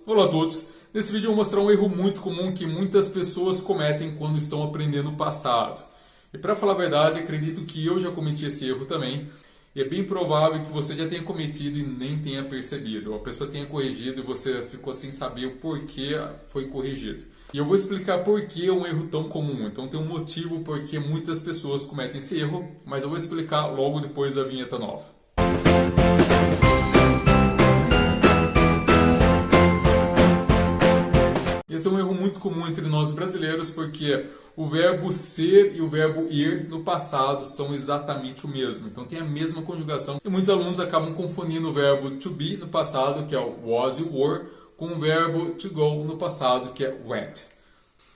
Olá a todos! Nesse vídeo eu vou mostrar um erro muito comum que muitas pessoas cometem quando estão aprendendo o passado. E para falar a verdade, acredito que eu já cometi esse erro também. E é bem provável que você já tenha cometido e nem tenha percebido. Ou a pessoa tenha corrigido e você ficou sem saber o porquê foi corrigido. E eu vou explicar por que é um erro tão comum. Então tem um motivo por que muitas pessoas cometem esse erro, mas eu vou explicar logo depois da vinheta nova. Esse é um erro muito comum entre nós brasileiros porque o verbo ser e o verbo ir no passado são exatamente o mesmo. Então tem a mesma conjugação. E muitos alunos acabam confundindo o verbo to be no passado, que é o was e were, com o verbo to go no passado, que é went.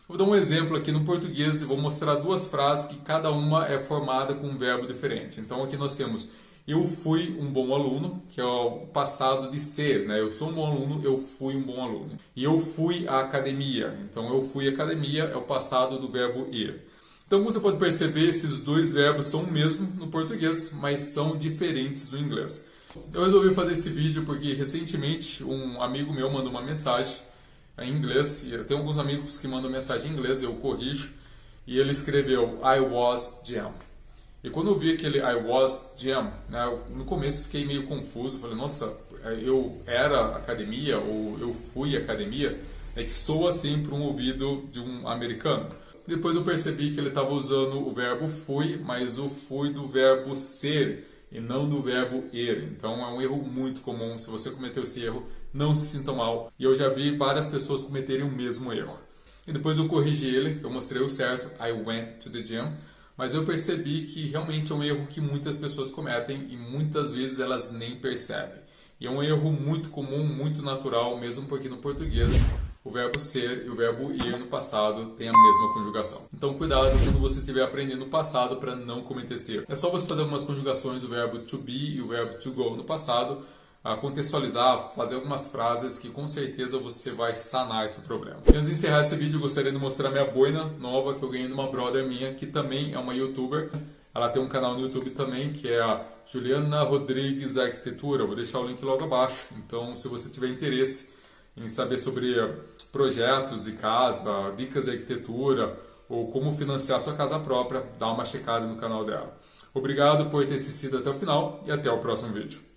Vou dar um exemplo aqui no português e vou mostrar duas frases que cada uma é formada com um verbo diferente. Então aqui nós temos eu fui um bom aluno, que é o passado de ser, né? Eu sou um bom aluno, eu fui um bom aluno. E eu fui à academia. Então eu fui à academia é o passado do verbo ir. Então como você pode perceber, esses dois verbos são o mesmo no português, mas são diferentes no inglês. Eu resolvi fazer esse vídeo porque recentemente um amigo meu mandou uma mensagem em inglês, e eu tenho alguns amigos que mandam mensagem em inglês, eu corrijo, e ele escreveu I was Jam. E quando eu vi aquele I was Jam, né, no começo fiquei meio confuso, falei, nossa, eu era academia ou eu fui academia, é que soa assim para um ouvido de um americano. Depois eu percebi que ele estava usando o verbo fui, mas o fui do verbo ser e não do verbo ir. Então é um erro muito comum, se você cometeu esse erro, não se sinta mal. E eu já vi várias pessoas cometerem o mesmo erro. E depois eu corrigi ele, eu mostrei o certo, I went to the gym. Mas eu percebi que realmente é um erro que muitas pessoas cometem e muitas vezes elas nem percebem. E é um erro muito comum, muito natural, mesmo porque no português o verbo ser e o verbo ir no passado têm a mesma conjugação. Então cuidado quando você estiver aprendendo o passado para não cometer esse erro. É só você fazer algumas conjugações do verbo to be e o verbo to go no passado, contextualizar, fazer algumas frases que com certeza você vai sanar esse problema. Antes de encerrar esse vídeo, eu gostaria de mostrar minha boina nova que eu ganhei de uma brother minha, que também é uma youtuber. Ela tem um canal no YouTube também, que é a Juliana Rodrigues Arquitetura. Eu vou deixar o link logo abaixo. Então, se você tiver interesse em saber sobre projetos de casa, dicas de arquitetura ou como financiar sua casa própria, dá uma checada no canal dela. Obrigado por ter assistido até o final e até o próximo vídeo.